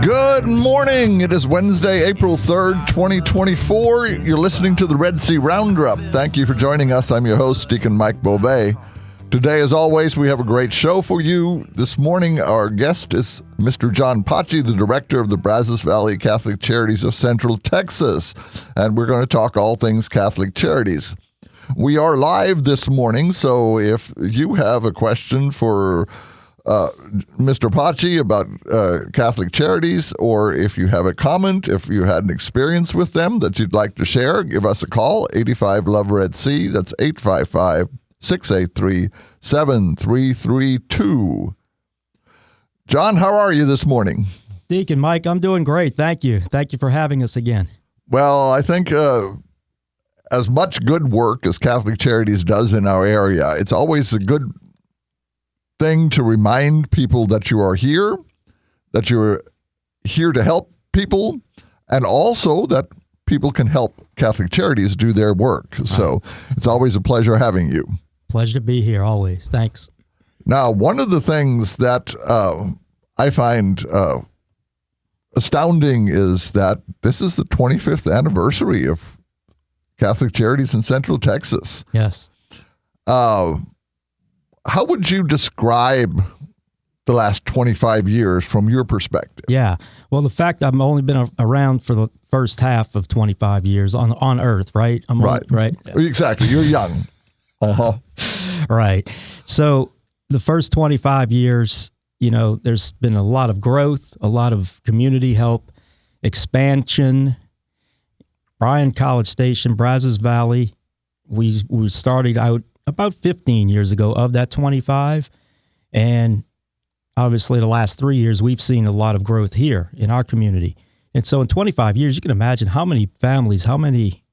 Good morning. It is Wednesday, April 3rd, 2024. You're listening to the Red Sea Roundup. Thank you for joining us. I'm your host, Deacon Mike Beauvais. Today, as always, we have a great show for you. This morning, our guest is Mr. John Paci, the director of the Brazos Valley Catholic Charities of Central Texas. And we're going to talk all things Catholic Charities. We are live this morning, so if you have a question for Mr. Paci about Catholic Charities, or if you have a comment, if you had an experience with them that you'd like to share, give us a call, 85 Love Red Sea. That's 855-683-7332. John, how are you this morning? Deacon Mike, I'm doing great. Thank you. Thank you for having us again. Well, I think as much good work as Catholic Charities does in our area, it's always a good thing to remind people that you are here, that you're here to help people, and also that people can help Catholic Charities do their work. So it's always a pleasure having you. Pleasure to be here always. Thanks. Now, one of the things that I find astounding is that this is the 25th anniversary of Catholic Charities in Central Texas. Yes. How would you describe the last 25 years from your perspective? Yeah. Well, the fact I've only been around for the first half of 25 years on Earth, right? Right. Exactly. You're young. Uh-huh. Right. So the first 25 years, there's been a lot of growth, a lot of community help, expansion. Bryan College Station, Brazos Valley, we started out about 15 years ago of that 25. And obviously the last 3 years, we've seen a lot of growth here in our community. And so in 25 years, you can imagine how many families, how many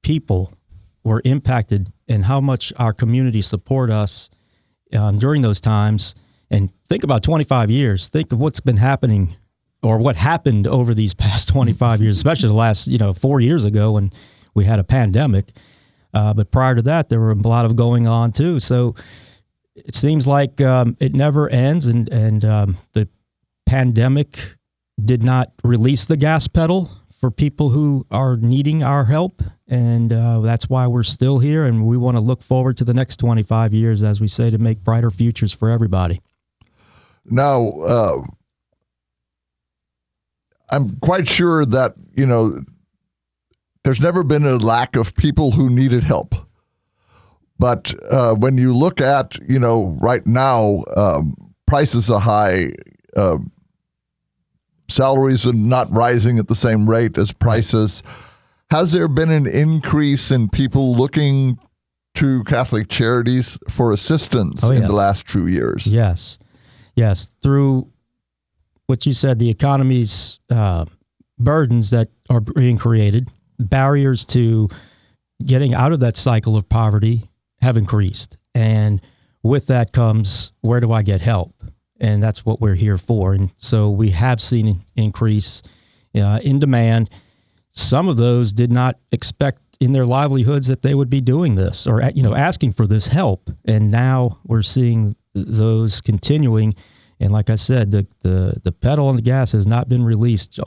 people were impacted and how much our community support us during those times. And think about 25 years. Think of what's been happening or what happened over these past 25 years, especially the last, 4 years ago when we had a pandemic. But prior to that, there were a lot of going on too. So it seems like it never ends, and the pandemic did not release the gas pedal for people who are needing our help. And that's why we're still here, and we want to look forward to the next 25 years, as we say, to make brighter futures for everybody. Now, I'm quite sure that, there's never been a lack of people who needed help. But when you look at, right now, prices are high, salaries are not rising at the same rate as prices. Has there been an increase in people looking to Catholic Charities for assistance in the last few years? Yes. Through what you said, the economy's burdens that are being created, barriers to getting out of that cycle of poverty have increased. And with that comes, where do I get help? And that's what we're here for. And so we have seen an increase in demand. Some of those did not expect in their livelihoods that they would be doing this or, asking for this help. And now we're seeing those continuing. And like I said, the pedal on the gas has not been released,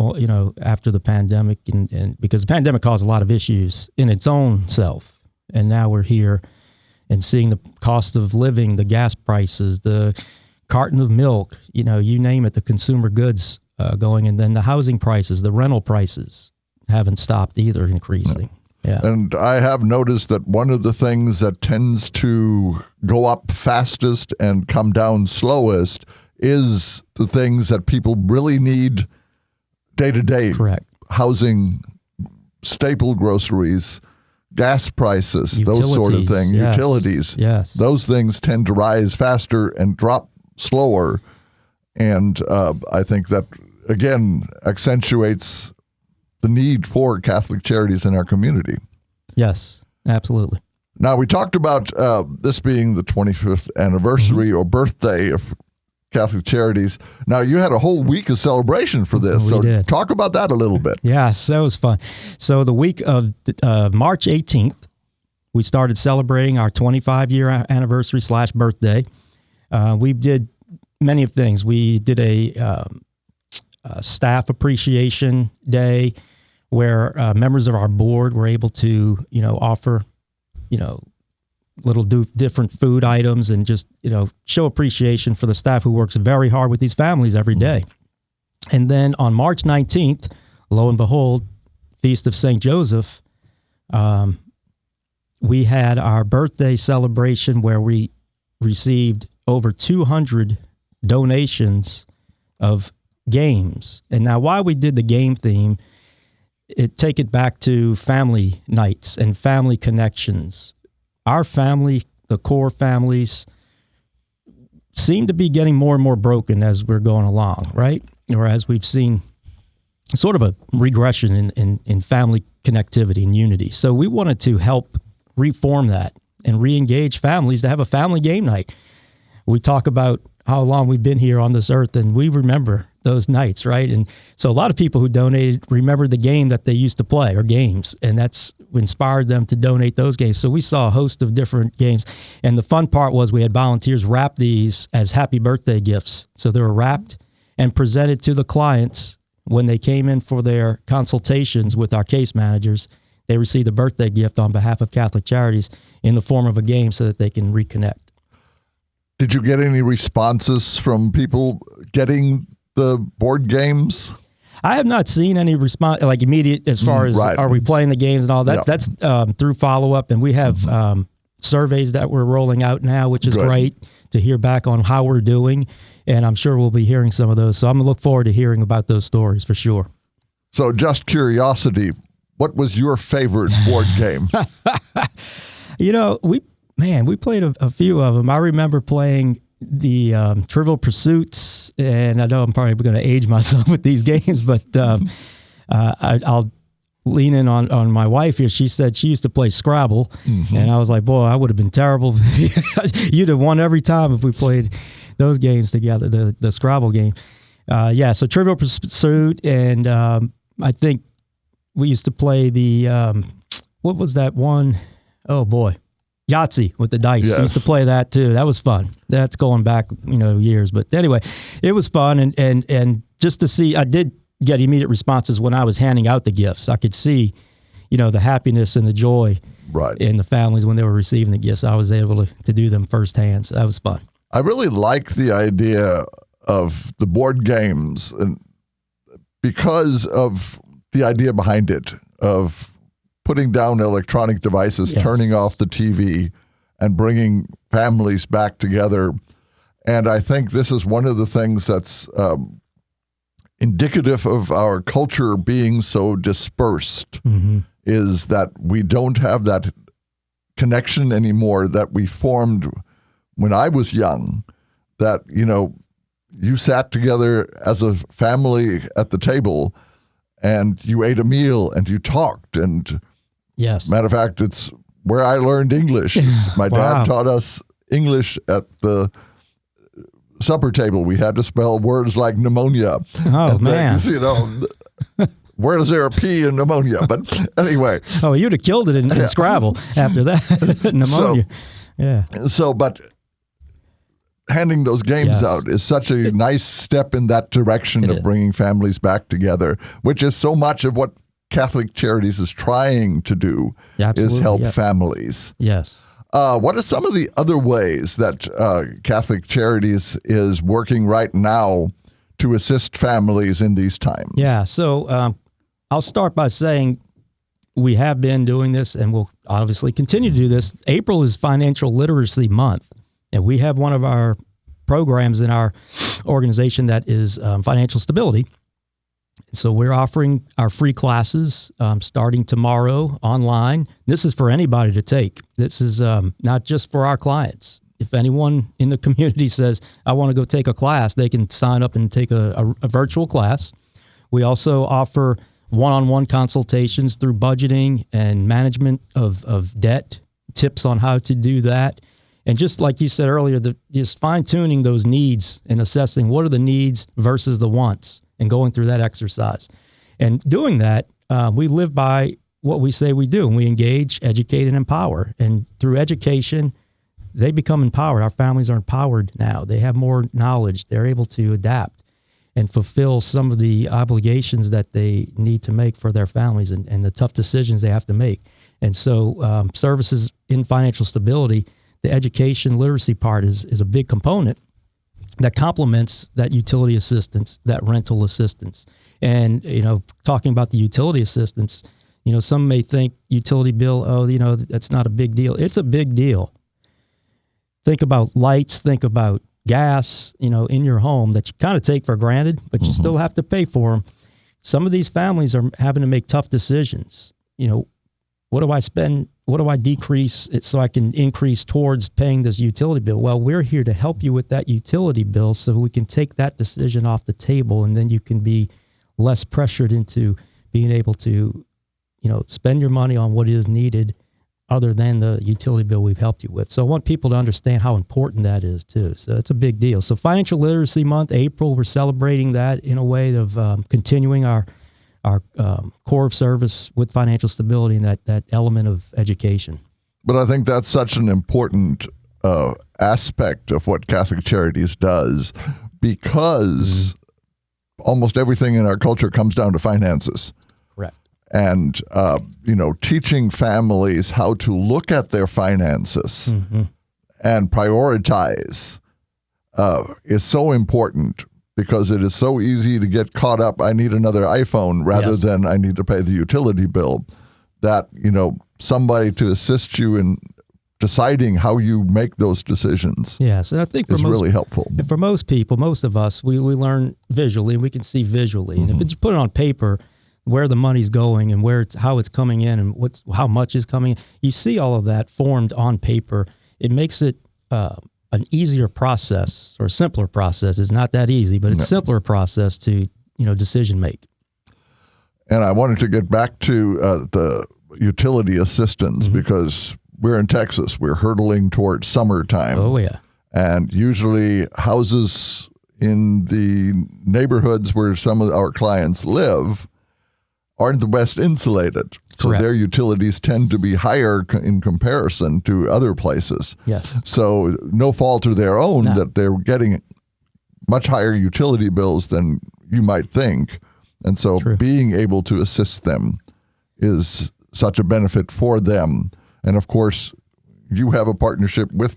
after the pandemic, and because the pandemic caused a lot of issues in its own self. And now we're here and seeing the cost of living, the gas prices, the carton of milk, you name it, the consumer goods going, and then the housing prices, the rental prices haven't stopped either increasing. Yeah. And I have noticed that one of the things that tends to go up fastest and come down slowest is the things that people really need day to day. Correct. Housing, staple groceries, gas prices, Utilities, those sort of things, yes. utilities. Yes. Those things tend to rise faster and drop slower. And I think that, again, accentuates the need for Catholic Charities in our community. Yes, absolutely. Now, we talked about this being the 25th anniversary or birthday of Catholic Charities. Now, you had a whole week of celebration for this, We so did. Talk about that a little bit. Yes, that was fun. So the week of March 18th, we started celebrating our 25-year anniversary / birthday. We did many of things. We did a staff appreciation day, where members of our board were able to, offer, little different food items and just, show appreciation for the staff who works very hard with these families every day. And then on March 19th, lo and behold, Feast of St. Joseph, we had our birthday celebration where we received over 200 donations of games. And now why we did the game theme, take it back to family nights and family connections. Our family, the core families, seem to be getting more and more broken as we're going along, right? Or as we've seen sort of a regression in family connectivity and unity. So we wanted to help reform that and re-engage families to have a family game night. We talk about how long we've been here on this earth, and we remember those nights, right? And so a lot of people who donated remember the game that they used to play or games, and that's inspired them to donate those games. So we saw a host of different games. And the fun part was we had volunteers wrap these as happy birthday gifts. So they were wrapped and presented to the clients when they came in for their consultations with our case managers. They received a birthday gift on behalf of Catholic Charities in the form of a game so that they can reconnect. Did you get any responses from people getting the board games? I have not seen any response, like immediate, as far as are we playing the games and all that. That's through follow-up, and we have surveys that we're rolling out now, which is great to hear back on how we're doing, and I'm sure we'll be hearing some of those. So I'm going to look forward to hearing about those stories for sure. So just curiosity, what was your favorite board game? We played a few of them. I remember playing the Trivial Pursuits, and I know I'm probably going to age myself with these games, but I'll lean in on my wife here. She said she used to play Scrabble, and I was like, boy, I would have been terrible. You'd have won every time if we played those games together, the Scrabble game. So Trivial Pursuit, and I think we used to play the, what was that one? Oh, boy. Yahtzee with the dice. Yes. Used to play that too. That was fun. That's going back, years. But anyway, it was fun. And just to see, I did get immediate responses when I was handing out the gifts. I could see, the happiness and the joy in the families when they were receiving the gifts. I was able to do them firsthand. So that was fun. I really like the idea of the board games, and because of the idea behind it, of putting down electronic devices, turning off the TV, and bringing families back together. And I think this is one of the things that's indicative of our culture being so dispersed, is that we don't have that connection anymore that we formed when I was young, that, you sat together as a family at the table and you ate a meal and you talked. And matter of fact, it's where I learned English. My dad taught us English at the supper table. We had to spell words like pneumonia. Oh, man. Things, where is there a P in pneumonia? But anyway. Oh, you'd have killed it in Scrabble after that. Pneumonia. But handing those games out is such a nice step in that direction of bringing families back together, which is so much of what Catholic Charities is trying to do, is help families. Yes. What are some of the other ways that Catholic Charities is working right now to assist families in these times? Yeah, so I'll start by saying we have been doing this and we'll obviously continue to do this. April is Financial Literacy Month, and we have one of our programs in our organization that is financial stability. So we're offering our free classes starting tomorrow online. This is for anybody to take. This is not just for our clients. If anyone in the community says, I want to go take a class, they can sign up and take a virtual class. We also offer one-on-one consultations through budgeting and management of debt, tips on how to do that. And just like you said earlier, just fine-tuning those needs and assessing what are the needs versus the wants, and going through that exercise. And doing that, we live by what we say we do, and we engage, educate, and empower. And through education, they become empowered. Our families are empowered now. They have more knowledge. They're able to adapt. and fulfill some of the obligations that they need to make for their families and the tough decisions they have to make. And so services in financial stability, the education literacy part is a big component that complements that utility assistance, that rental assistance. And, talking about the utility assistance, some may think utility bill, that's not a big deal. It's a big deal. Think about lights, think about gas, in your home that you kind of take for granted, but you still have to pay for them. Some of these families are having to make tough decisions. What do I spend? What do I decrease so I can increase towards paying this utility bill? Well, we're here to help you with that utility bill so we can take that decision off the table, and then you can be less pressured into being able to, spend your money on what is needed other than the utility bill we've helped you with. So I want people to understand how important that is too. So it's a big deal. So Financial Literacy Month, April, we're celebrating that in a way of continuing our core of service with financial stability and that element of education. But I think that's such an important aspect of what Catholic Charities does, because almost everything in our culture comes down to finances. Correct. And, teaching families how to look at their finances and prioritize is so important, because it is so easy to get caught up. I need another iPhone rather than I need to pay the utility bill. That, somebody to assist you in deciding how you make those decisions. Yes, and I think is really helpful. And for most people, most of us, we learn visually, and we can see visually. And if it's put it on paper, where the money's going and how it's coming in and how much is coming in, you see all of that formed on paper. It makes it an easier process, or a simpler process. It's not that easy, but it's a simpler process to, decision make. And I wanted to get back to the utility assistance, because we're in Texas. We're hurtling towards summertime. Oh, yeah. And usually houses in the neighborhoods where some of our clients live aren't the best insulated. So Correct. their utilities tend to be higher in comparison to other places. Yes. So no fault of their own that they're getting much higher utility bills than you might think. And so being able to assist them is such a benefit for them. And of course, you have a partnership with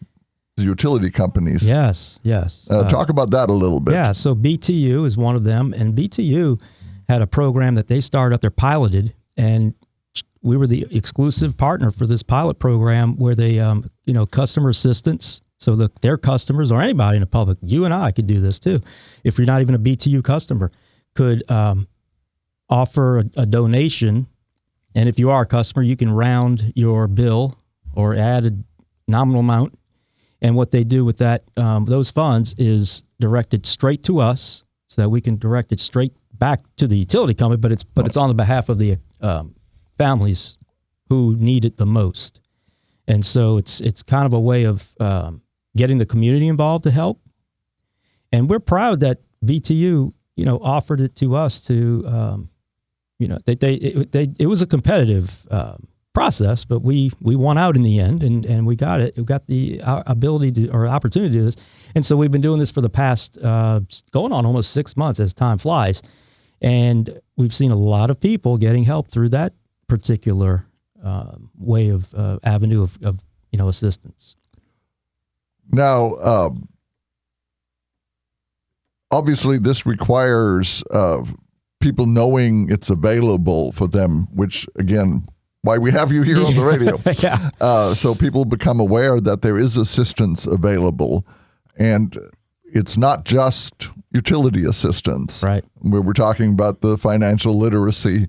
the utility companies. Yes. Talk about that a little bit. Yeah, so BTU is one of them, and BTU had a program that they started up, they're piloted, and we were the exclusive partner for this pilot program where they, customer assistance. So their customers, or anybody in the public, you and I could do this too, if you're not even a BTU customer, could offer a donation. And if you are a customer, you can round your bill or add a nominal amount. And what they do with that, those funds is directed straight to us, so that we can direct it straight back to the utility company, but it's on the behalf of the families who need it the most. And so it's kind of a way of getting the community involved to help. And we're proud that BTU, offered it to us to, it was a competitive process, but we won out in the end, and we got it. We got the ability to, or opportunity to do this. And so we've been doing this for the past, going on almost 6 months as time flies. And we've seen a lot of people getting help through that particular way of avenue of assistance. Now, obviously, this requires people knowing it's available for them, which, again, why we have you here on the radio. Yeah. So people become aware that there is assistance available. And it's not just utility assistance. Right. We're talking about the financial literacy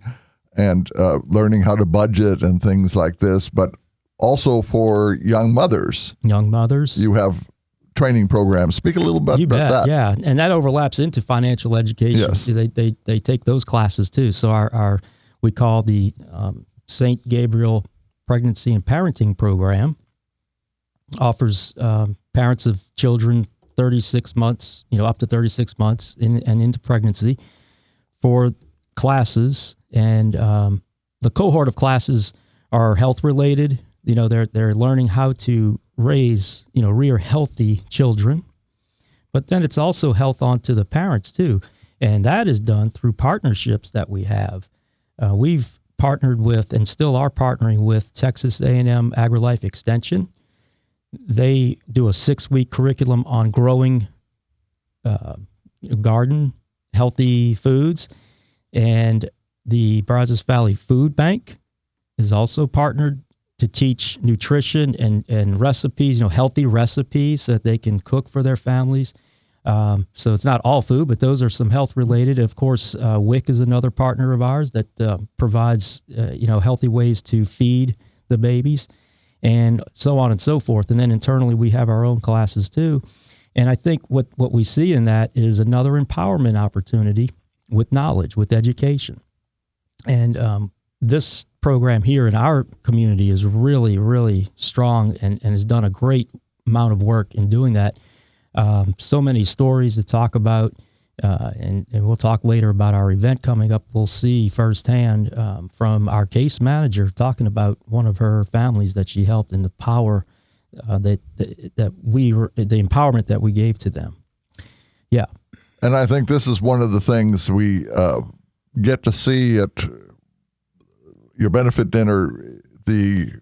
and learning how to budget and things like this, but also for young mothers. Young mothers. You have training programs. Speak a little bit about that. Yeah, and that overlaps into financial education. Yes. See, they take those classes too. So our we call the St. Gabriel Pregnancy and Parenting Program offers parents of children 36 months, up to 36 months and into pregnancy for classes. And the cohort of classes are health related. They're learning how to raise, rear healthy children. But then it's also health onto the parents too. And that is done through partnerships that we have. We've partnered with and still are partnering with Texas A&M AgriLife Extension. They do a 6-week curriculum on growing garden, healthy foods. And the Brazos Valley Food Bank is also partnered to teach nutrition and recipes, healthy recipes that they can cook for their families. So it's not all food, but those are some health related. Of course, WIC is another partner of ours that provides, healthy ways to feed the babies and so on and so forth. And then internally, we have our own classes too. And I think what we see in that is another empowerment opportunity with knowledge, with education. And this program here in our community is really, really strong and has done a great amount of work in doing that. So many stories to talk about, and we'll talk later about our event coming up. We'll see firsthand from our case manager talking about one of her families that she helped and the power the empowerment that we gave to them. Yeah. And I think this is one of the things we get to see at your benefit dinner, the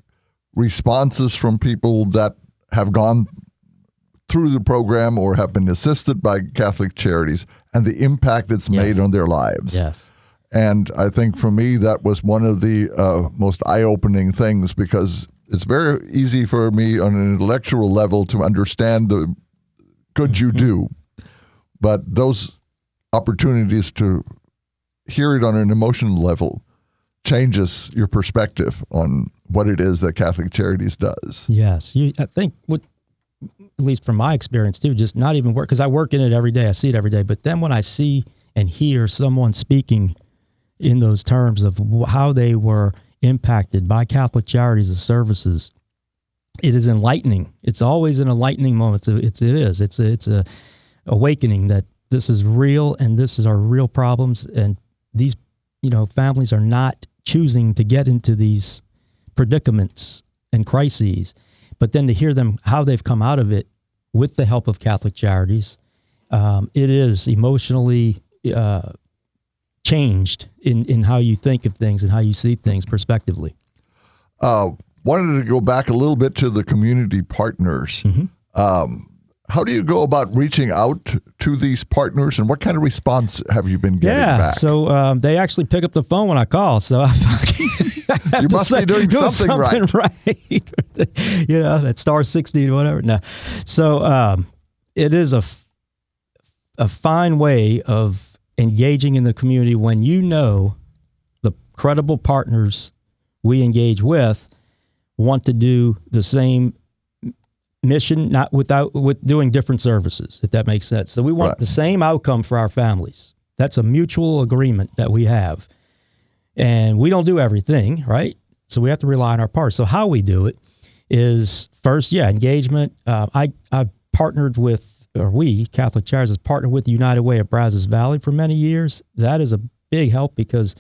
responses from people that have gone through the program or have been assisted by Catholic Charities and the impact it's made on their lives. Yes. And I think for me, that was one of the most eye-opening things, because it's very easy for me on an intellectual level to understand the good you do. But those opportunities to hear it on an emotional level changes your perspective on what it is that Catholic Charities does. Yes. I think at least from my experience too, just not even work, because I work in it every day, I see it every day, but then when I see and hear someone speaking in those terms of how they were impacted by Catholic Charities and services, it is enlightening. It's always an enlightening moment. It's a awakening that this is real and this is our real problems, and these families are not choosing to get into these predicaments and crises, but then to hear them, how they've come out of it with the help of Catholic Charities, it is emotionally changed in how you think of things and how you see things prospectively. Wanted to go back a little bit to the community partners. Mm-hmm. How do you go about reaching out to these partners, and what kind of response have you been getting back? So they actually pick up the phone when I call. So you must be doing something right. That star 60 or whatever. No. So it is a fine way of engaging in the community when the credible partners we engage with want to do the same mission, not with doing different services, if that makes sense. So we want the same outcome for our families. That's a mutual agreement that we have. And we don't do everything, right? So we have to rely on our partners. So how we do it is first, engagement. I've partnered with, or we, Catholic Charities, has partnered with the United Way of Brazos Valley for many years. That is a big help because,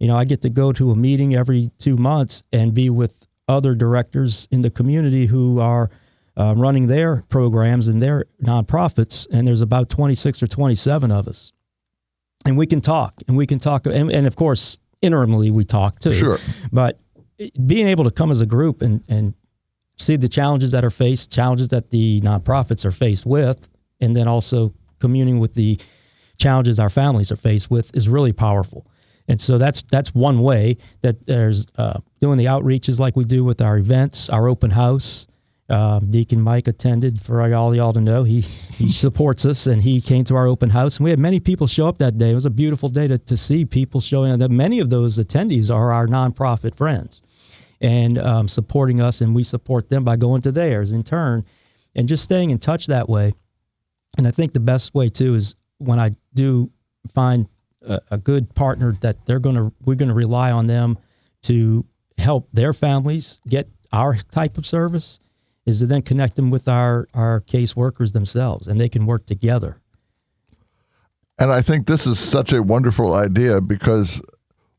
I get to go to a meeting every 2 months and be with other directors in the community who are running their programs and their nonprofits, and there's about 26 or 27 of us. And we can talk, and of course, interimly we talk too. Sure. But being able to come as a group and see the challenges that are faced, challenges that the nonprofits are faced with, and then also communing with the challenges our families are faced with is really powerful. And so that's one way that there's doing the outreaches like we do with our events, our open house. Deacon Mike attended, for all y'all to know. He supports us, and he came to our open house, and we had many people show up that day. It was a beautiful day to see people showing up. That many of those attendees are our nonprofit friends and supporting us, and we support them by going to theirs in turn and just staying in touch that way. And I think the best way too is when I do find a good partner that we're going to rely on them to help their families get our type of service, is to then connect them with our case workers themselves, and they can work together. And I think this is such a wonderful idea, because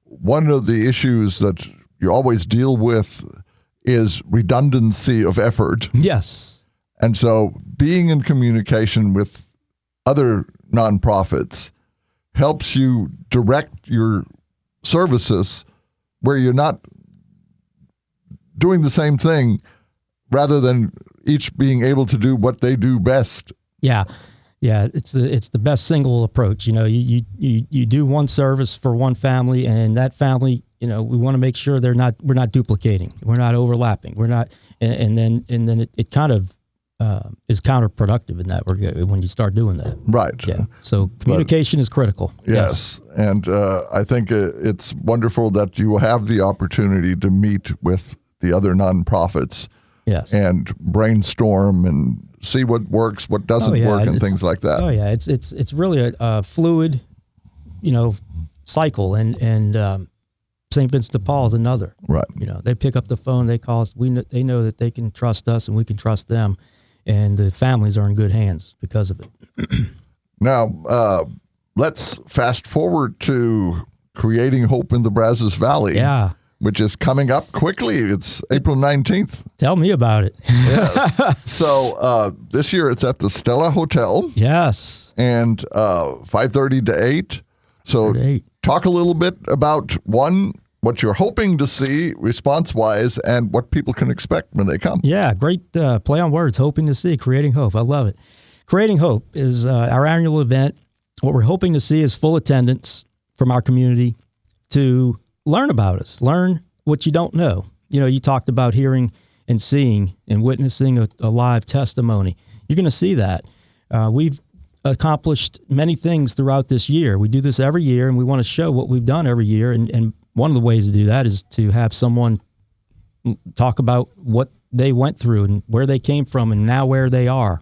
one of the issues that you always deal with is redundancy of effort. Yes. And so being in communication with other nonprofits helps you direct your services where you're not doing the same thing rather than each being able to do what they do best. Yeah. Yeah, it's the best single approach. You do one service for one family, and that family, we want to make sure we're not duplicating, we're not overlapping, we're not, and then it kind of is counterproductive in that regard when you start doing that. Right. Yeah. So communication is critical. Yes. And I think it's wonderful that you have the opportunity to meet with the other nonprofits. Yes. And brainstorm and see what works, what doesn't work, and things like that. Oh yeah, it's really a fluid, cycle. And St. Vincent de Paul is another. Right. They pick up the phone, they call us. They know that they can trust us, and we can trust them, and the families are in good hands because of it. Now, let's fast forward to Creating Hope in the Brazos Valley. Yeah. Which is coming up quickly. It's April 19th. Tell me about it. Yes. So this year it's at the Stella Hotel. Yes. And 5:30 to 8. So talk a little bit about, one, what you're hoping to see response-wise and what people can expect when they come. Yeah, great play on words, hoping to see, Creating Hope. I love it. Creating Hope is our annual event. What we're hoping to see is full attendance from our community to learn about us, learn what you don't know. You talked about hearing and seeing and witnessing a live testimony. You're going to see that. We've accomplished many things throughout this year. We do this every year, and we want to show what we've done every year. And one of the ways to do that is to have someone talk about what they went through and where they came from and now where they are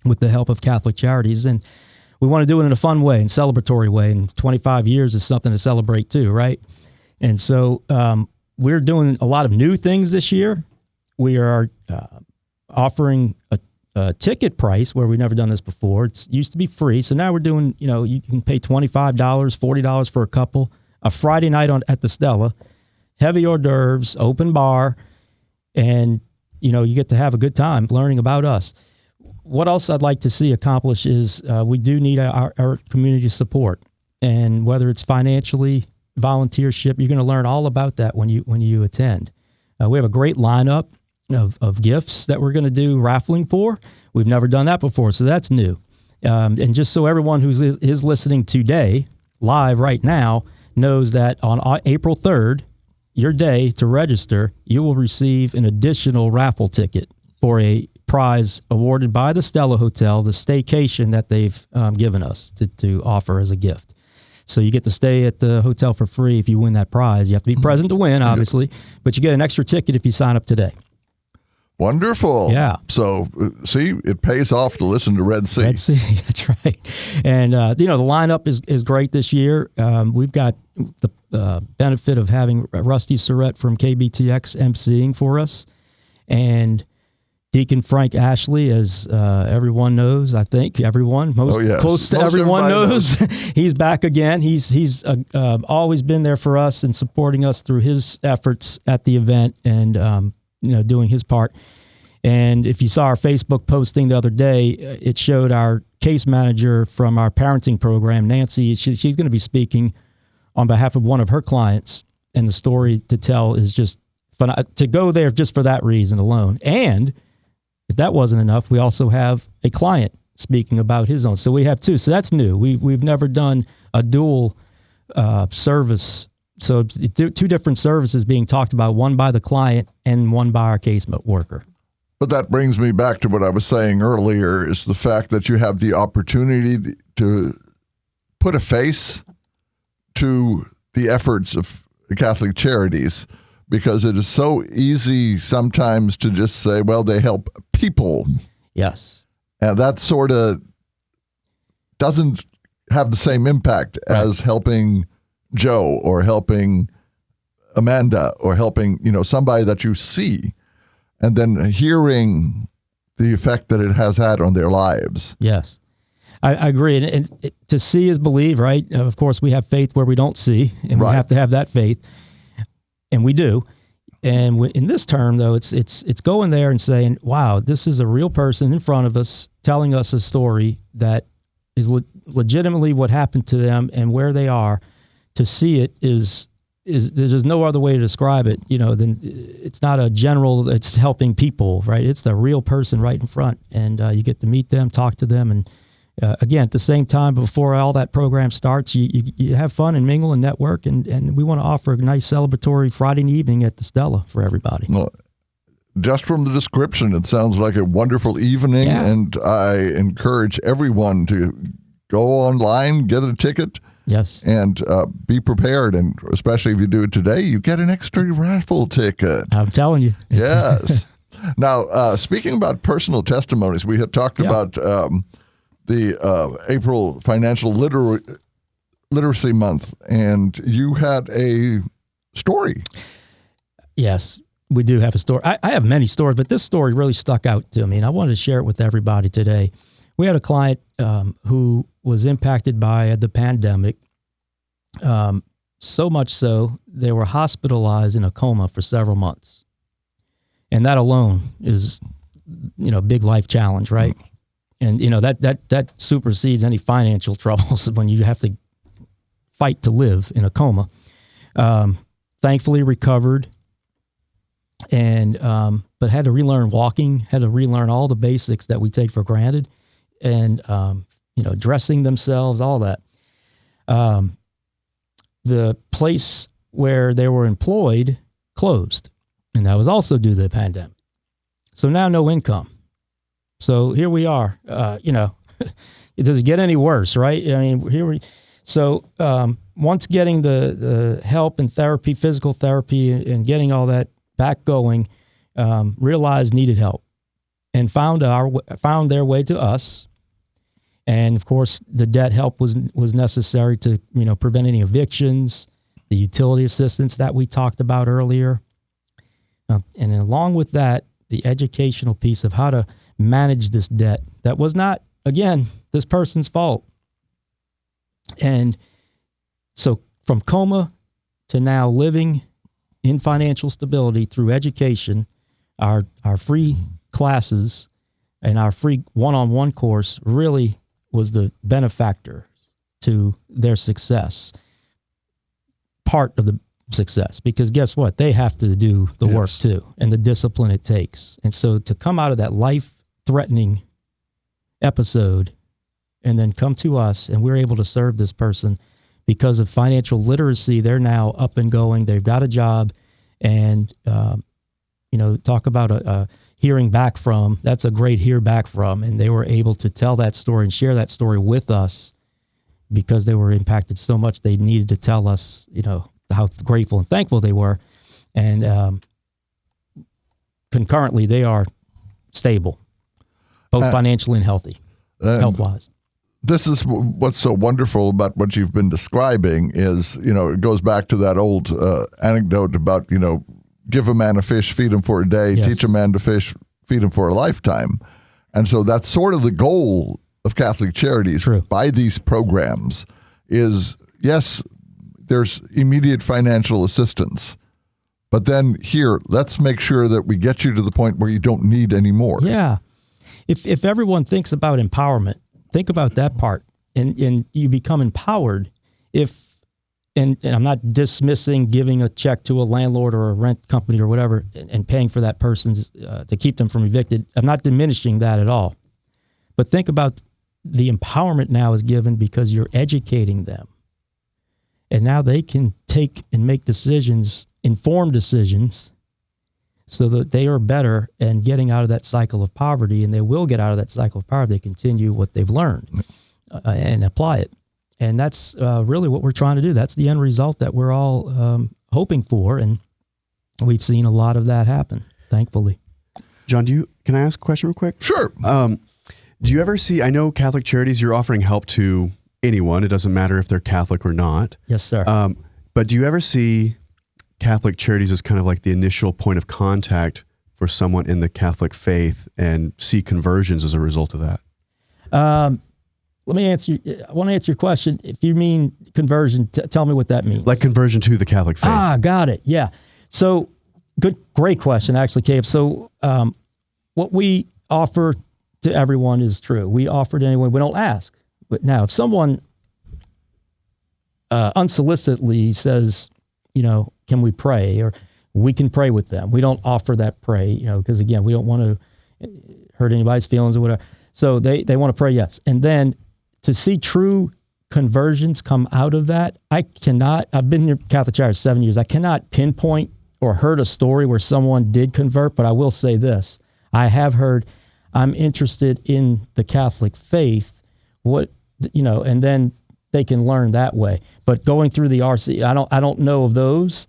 with the help of Catholic Charities. And we want to do it in a fun way and celebratory way. And 25 years is something to celebrate too, right? And so we're doing a lot of new things this year. We are offering a ticket price where we've never done this before. It used to be free. So now we're doing, you can pay $25, $40 for a couple, a Friday night at the Stella, heavy hors d'oeuvres, open bar, and, you get to have a good time learning about us. What else I'd like to see accomplished is we do need our community support. And whether it's financially, volunteership, you're going to learn all about that when you attend. We have a great lineup of gifts that we're going to do raffling for. We've never done that before, so that's new. And just so everyone who is listening today, live right now, knows that on April 3rd, your day to register, you will receive an additional raffle ticket for a prize awarded by the Stella Hotel, the staycation that they've given us to offer as a gift. So you get to stay at the hotel for free if you win that prize. You have to be present to win, obviously, but you get an extra ticket if you sign up today. Wonderful. Yeah. So, see, it pays off to listen to Red Sea. Red Sea, that's right. And, the lineup is great this year. We've got the benefit of having Rusty Surrett from KBTX emceeing for us. And Deacon Frank Ashley, as everyone knows, I think everyone, close to everyone knows, he's back again. He's always been there for us and supporting us through his efforts at the event and doing his part. And if you saw our Facebook posting the other day, it showed our case manager from our parenting program, Nancy. She's going to be speaking on behalf of one of her clients, and the story to tell is just fun to go there just for that reason alone. And if that wasn't enough, we also have a client speaking about his own. So we have two. So that's new. We've never done a dual service. So two different services being talked about, one by the client and one by our case worker. But that brings me back to what I was saying earlier, is the fact that you have the opportunity to put a face to the efforts of Catholic Charities, because it is so easy sometimes to just say, well, they help people. Yes. And that sort of doesn't have the same impact as helping Joe or helping Amanda or helping, somebody that you see, and then hearing the effect that it has had on their lives. Yes. I agree. And to see is believe, right? Of course, we have faith where we don't see, and we have to have that faith. And we do. And in this term, though, it's going there and saying, wow, this is a real person in front of us telling us a story that legitimately what happened to them and where they are, to see it is there's no other way to describe it, than it's not a general, it's helping people, right? It's the real person right in front. And you get to meet them, talk to them. And again, at the same time, before all that program starts, you have fun and mingle and network. And we want to offer a nice celebratory Friday evening at the Stella for everybody. Well, just from the description, it sounds like a wonderful evening. Yeah. And I encourage everyone to go online, get a ticket. Yes. And be prepared. And especially if you do it today, you get an extra raffle ticket. I'm telling you. Yes. Now, speaking about personal testimonies, we had talked about the April Financial Literacy Month, and you had a story. Yes, we do have a story. I have many stories, but this story really stuck out to me, and I wanted to share it with everybody today. We had a client who was impacted by the pandemic, so much so they were hospitalized in a coma for several months. And that alone is, a big life challenge, right? And, that supersedes any financial troubles when you have to fight to live in a coma. Thankfully recovered, and but had to relearn walking, had to relearn all the basics that we take for granted. And, dressing themselves, all that. The place where they were employed closed, and that was also due to the pandemic. So now no income. So here we are, it doesn't get any worse, right? Once getting the help and therapy, physical therapy, and getting all that back going, realized needed help and found their way to us. And of course, the debt help was necessary to prevent any evictions, the utility assistance that we talked about earlier, and along with that, the educational piece of how to manage this debt that was not, again, this person's fault. And so, from coma to now living in financial stability through education, our free classes and our free one-on-one course really was the benefactor to their success, part of the success, because guess what? They have to do the work too, and the discipline it takes. And so to come out of that life-threatening episode and then come to us, and we're able to serve this person because of financial literacy, they're now up and going. They've got a job, and, talk about a hearing back from, that's a great hear back from. And they were able to tell that story and share that story with us because they were impacted so much. They needed to tell us, how grateful and thankful they were. And concurrently, they are stable, both financially and healthy, health-wise. This is what's so wonderful about what you've been describing is, it goes back to that old anecdote about, give a man a fish, feed him for a day, teach a man to fish, feed him for a lifetime. And so that's sort of the goal of Catholic Charities by these programs is, yes, there's immediate financial assistance, but then here, let's make sure that we get you to the point where you don't need any more. Yeah. If everyone thinks about empowerment, think about that part, and you become empowered and I'm not dismissing giving a check to a landlord or a rent company or whatever and paying for that person's to keep them from evicted. I'm not diminishing that at all. But think about the empowerment now is given because you're educating them. And now they can take and make decisions, informed decisions, so that they are better and getting out of that cycle of poverty, and they will get out of that cycle of poverty. They continue what they've learned and apply it. And that's really what we're trying to do. That's the end result that we're all hoping for, and we've seen a lot of that happen, thankfully. John, can I ask a question real quick? Sure. Do you ever see, I know Catholic Charities, you're offering help to anyone. It doesn't matter if they're Catholic or not. Yes, sir. But do you ever see Catholic Charities as kind of like the initial point of contact for someone in the Catholic faith and see conversions as a result of that? Let me answer. I want to answer your question. If you mean conversion, tell me what that means. Like conversion to the Catholic faith. Got it. Yeah. So great question, actually, Caleb. So what we offer to everyone is true. We offer to anyone. We don't ask. But now, if someone unsolicitedly says, can we pray, or we can pray with them, we don't offer that pray, because again, we don't want to hurt anybody's feelings or whatever. So they want to pray, yes. And then to see true conversions come out of that, I've been in Catholic Charities 7 years. I cannot pinpoint or heard a story where someone did convert, but I will say this. I have heard, I'm interested in the Catholic faith, and then they can learn that way. But going through the RC, I don't know of those.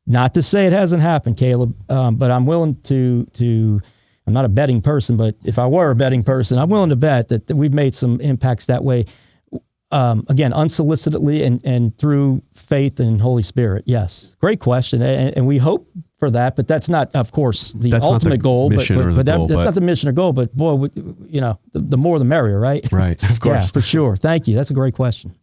Not to say it hasn't happened, Caleb, but I'm willing to, I'm not a betting person, but if I were a betting person, I'm willing to bet that we've made some impacts that way. Again, unsolicitedly and through faith and Holy Spirit. Yes. Great question. And we hope for that, but that's not, of course, the ultimate goal. That's not the mission or goal, but boy, the more the merrier, right? Right. Of course. Yeah, for sure. Thank you. That's a great question.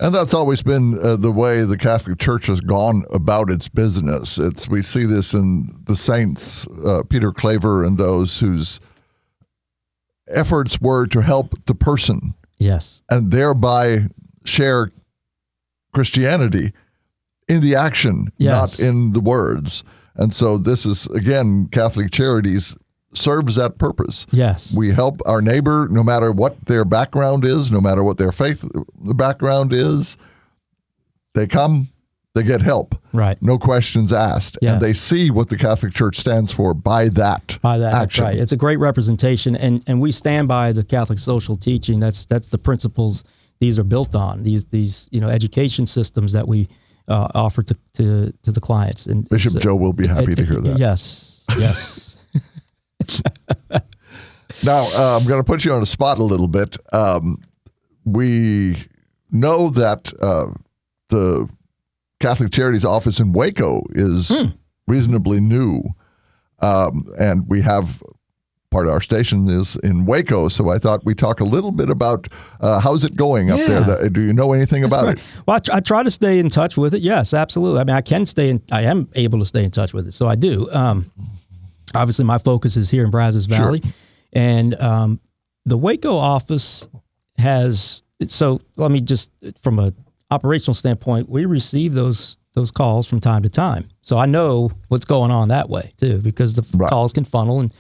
And that's always been the way the Catholic Church has gone about its business. We see this in the saints, Peter Claver and those whose efforts were to help the person. Yes. And thereby share Christianity in the action, yes, not in the words. And so this is, again, Catholic Charities serves that purpose. Yes. We help our neighbor no matter what their background is, no matter what their faith background is. They come, they get help. Right. No questions asked. Yes. And they see what the Catholic Church stands for by that action. That's right. It's a great representation. And we stand by the Catholic social teaching. That's the principles these are built on, these education systems that we offer to the clients. And Bishop Joe will be happy to hear that. Yes. Yes. Now, I'm going to put you on the spot a little bit. We know that the Catholic Charities office in Waco is reasonably new, and we have part of our station is in Waco, so I thought we'd talk a little bit about how's it going up there. Do you know anything about it? Well, I try to stay in touch with it. Yes, absolutely. I mean, I am able to stay in touch with it, so I do. Obviously, my focus is here in Brazos Valley, sure, and the Waco office has. So let me just, from a operational standpoint, we receive those calls from time to time. So I know what's going on that way too, because the calls can funnel and,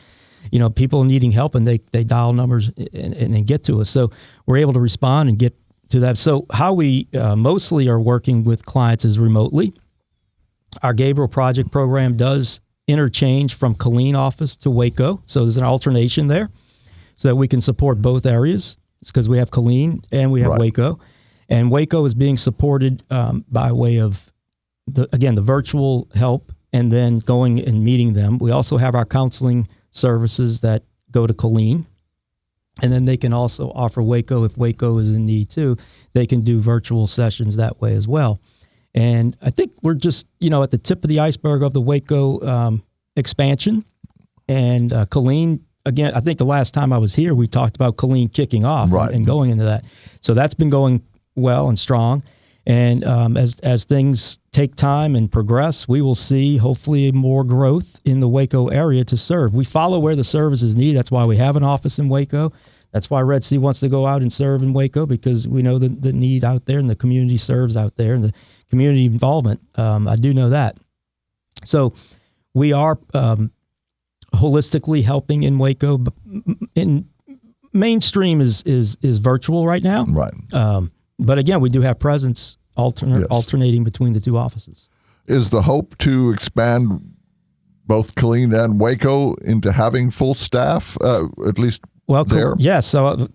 people needing help and they dial numbers and get to us. So we're able to respond and get to that. So how we mostly are working with clients is remotely. Our Gabriel Project program does interchange from Killeen office to Waco. So there's an alternation there so that we can support both areas. It's because we have Killeen and we have Waco. And Waco is being supported by way of, the virtual help and then going and meeting them. We also have our counseling services that go to Killeen. And then they can also offer Waco if Waco is in need too. They can do virtual sessions that way as well. And I think we're just, at the tip of the iceberg of the Waco expansion. And Killeen, again, I think the last time I was here, we talked about Killeen kicking off and going into that. So that's been going well and strong. And as things take time and progress, we will see hopefully more growth in the Waco area to serve. We follow where the service is needed. That's why we have an office in Waco. That's why Red Sea wants to go out and serve in Waco, because we know the need out there and the community serves out there and the community involvement. I do know that. So we are holistically helping in Waco. But in mainstream is virtual right now. Right. But again, we do have presence alternating between the two offices. Is the hope to expand both Killeen and Waco into having full staff, at least there? Yes. So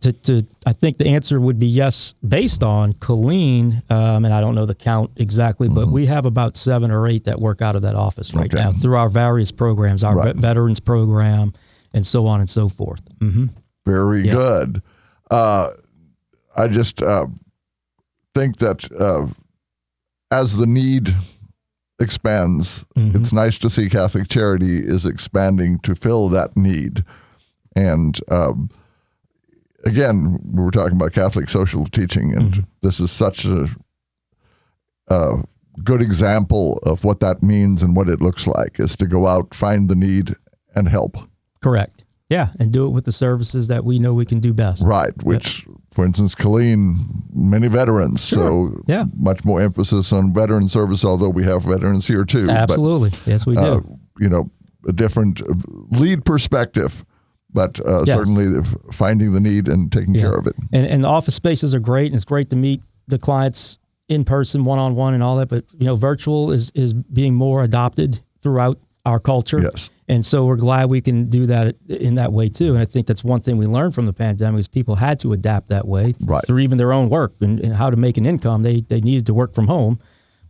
I think the answer would be yes, based on Killeen, and I don't know the count exactly, but we have about 7 or 8 that work out of that office right now through our various programs, our veterans program, and so on and so forth. Mm-hmm. Very good. I just think that as the need expands, it's nice to see Catholic Charity is expanding to fill that need. And again, we were talking about Catholic social teaching, and this is such a good example of what that means and what it looks like, is to go out, find the need, and help. Correct. Yeah, and do it with the services that we know we can do best. Right, which, for instance, Killeen, many veterans, so much more emphasis on veteran service, although we have veterans here too. Absolutely, yes, we do. A different lead perspective, but certainly finding the need and taking care of it. And the office spaces are great, and it's great to meet the clients in person, one-on-one and all that, but virtual is being more adopted throughout our culture. Yes. And so we're glad we can do that in that way too. And I think that's one thing we learned from the pandemic is people had to adapt that way through even their own work and how to make an income. They needed to work from home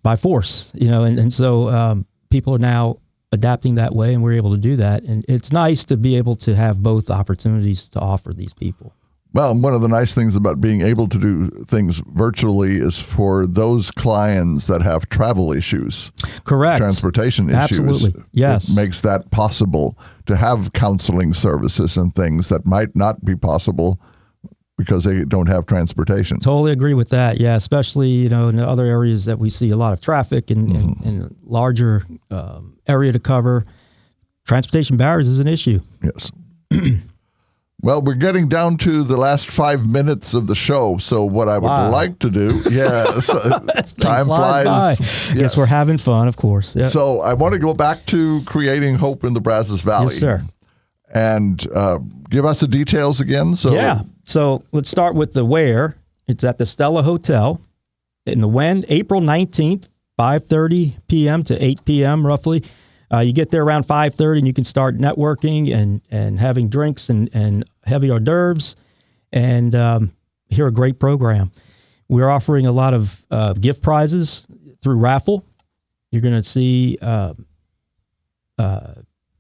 by force, and so people are now adapting that way, and we're able to do that. And it's nice to be able to have both opportunities to offer these people. Well, one of the nice things about being able to do things virtually is for those clients that have travel issues. Correct. Transportation issues. Absolutely. Yes. It makes that possible to have counseling services and things that might not be possible because they don't have transportation. Totally agree with that. Yeah, especially, in other areas that we see a lot of traffic and larger area to cover. Transportation barriers is an issue. Yes. Well, we're getting down to the last 5 minutes of the show. So what I would like to do, time flies. By. Yes, we're having fun, of course. Yep. So I want to go back to creating hope in the Brazos Valley. Yes, sir. And give us the details again. So let's start with the where. It's at the Stella Hotel. In the when, April 19th, 5:30 p.m. to 8 p.m. roughly. You get there around 5:30 and you can start networking and having drinks and heavy hors d'oeuvres and hear a great program. We're offering a lot of gift prizes through raffle. You're going to see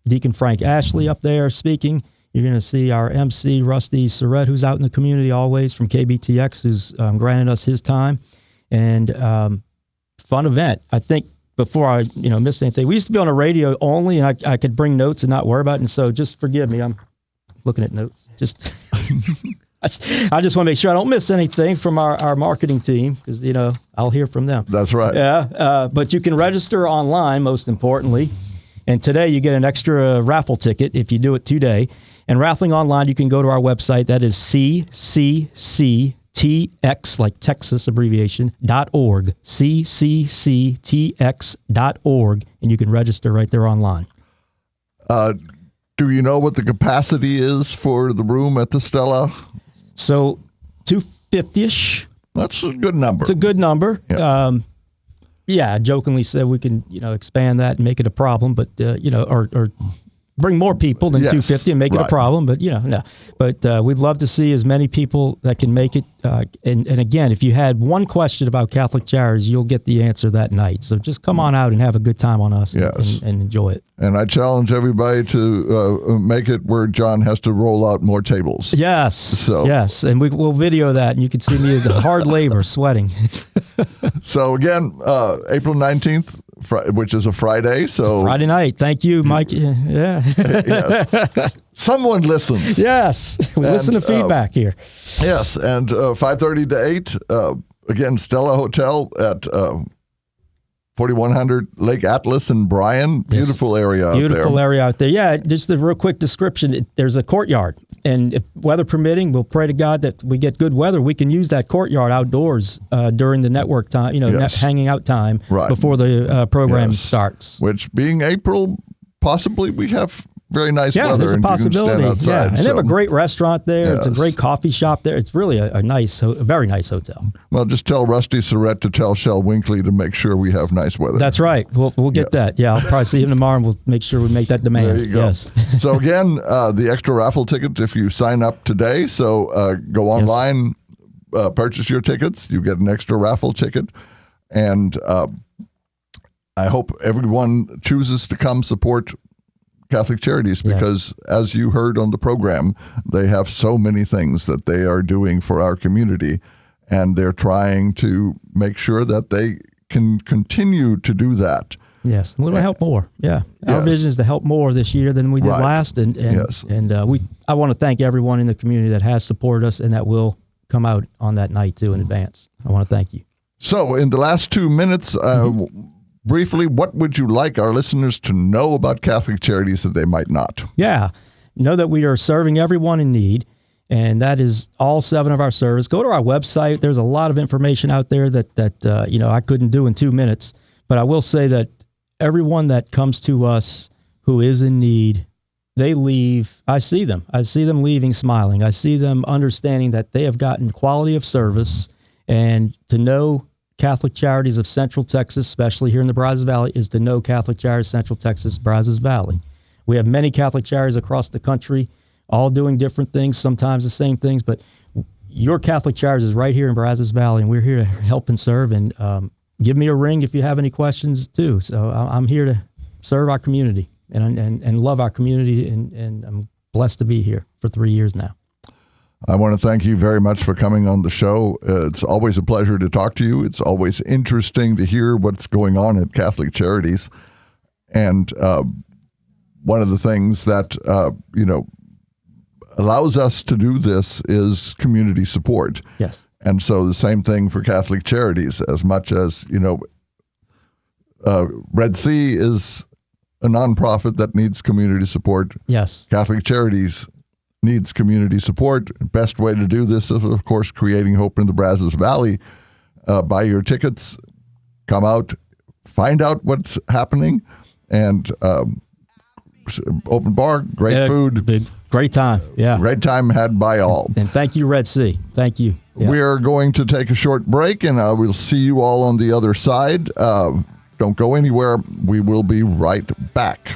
Deacon Frank Ashley up there speaking. You're going to see our MC, Rusty Surrett, who's out in the community always from KBTX, who's granted us his time. And fun event. I think before I miss anything, we used to be on a radio only, and I could bring notes and not worry about it. And so just forgive me. I'm looking at notes. Just I just want to make sure I don't miss anything from our marketing team because, I'll hear from them. That's right. Yeah. But you can register online, most importantly. And today you get an extra raffle ticket if you do it today. And raffling online, you can go to our website. That is CCCTX, like Texas abbreviation, .org, CCCTX.org, and you can register right there online. Do you know what the capacity is for the room at the Stella? So 250-ish. That's a good number. It's a good number. Yeah. I jokingly said we can, expand that and make it a problem, but, or bring more people than 250 and make it a problem, but no. But we'd love to see as many people that can make it. And again, if you had one question about Catholic Charities, you'll get the answer that night. So just come on out and have a good time on us and enjoy it. And I challenge everybody to make it where John has to roll out more tables. Yes. Yes. And we'll video that and you can see me at the hard labor sweating. So again, April 19th, which is a Friday. So it's a Friday night. Thank you, Mike. Yeah. Yes. Someone listens. Yes. We listen to feedback here. Yes. And 5:30 to 8, again, Stella Hotel at 4100 Lake Atlas in Bryan. Beautiful area out there. Beautiful area out there. Yeah, just a real quick description. There's a courtyard. And if weather permitting, we'll pray to God that we get good weather. We can use that courtyard outdoors during the network time, hanging out time before the program starts. Which being April, possibly we have very nice weather. There's a possibility. And and they have a great restaurant there. Yes. It's a great coffee shop there. It's really a very nice hotel. Well, just tell Rusty Surrett to tell Shell Winkley to make sure we have nice weather. That's right. We'll get that. Yeah, I'll probably see him tomorrow and we'll make sure we make that demand. There you go. Yes. So again, the extra raffle ticket if you sign up today. So go online, purchase your tickets. You get an extra raffle ticket. And I hope everyone chooses to come support Catholic Charities because, as you heard on the program, they have so many things that they are doing for our community, and they're trying to make sure that they can continue to do that. Yes, we want to help more. Yeah, our vision is to help more this year than we did last, and I want to thank everyone in the community that has supported us and that will come out on that night too in advance. I want to thank you. So, in the last 2 minutes. Briefly, what would you like our listeners to know about Catholic Charities that they might not? Yeah. know that we are serving everyone in need, and that is all 7 of our service. Go to our website. There's a lot of information out there that I couldn't do in 2 minutes, but I will say that everyone that comes to us who is in need, they leave. I see them leaving smiling. I see them understanding that they have gotten quality of service, and to know Catholic Charities of Central Texas, especially here in the Brazos Valley, is to know Catholic Charities Central Texas, Brazos Valley. We have many Catholic Charities across the country, all doing different things, sometimes the same things, but your Catholic Charities is right here in Brazos Valley, and we're here to help and serve. And give me a ring if you have any questions too. So I'm here to serve our community and love our community, and I'm blessed to be here for 3 years now. I want to thank you very much for coming on the show. It's always a pleasure to talk to you. It's always interesting to hear what's going on at Catholic Charities. And one of the things that, allows us to do this is community support. Yes. And so the same thing for Catholic Charities, as much as, Red Sea is a nonprofit that needs community support. Yes. Catholic Charities needs community support. Best way to do this is, of course, creating hope in the Brazos Valley. Buy your tickets, come out, find out what's happening, and open bar, great food. Great time. Yeah. Great time had by all. And thank you, Red Sea. Thank you. Yeah. We're going to take a short break, and we'll see you all on the other side. Don't go anywhere. We will be right back.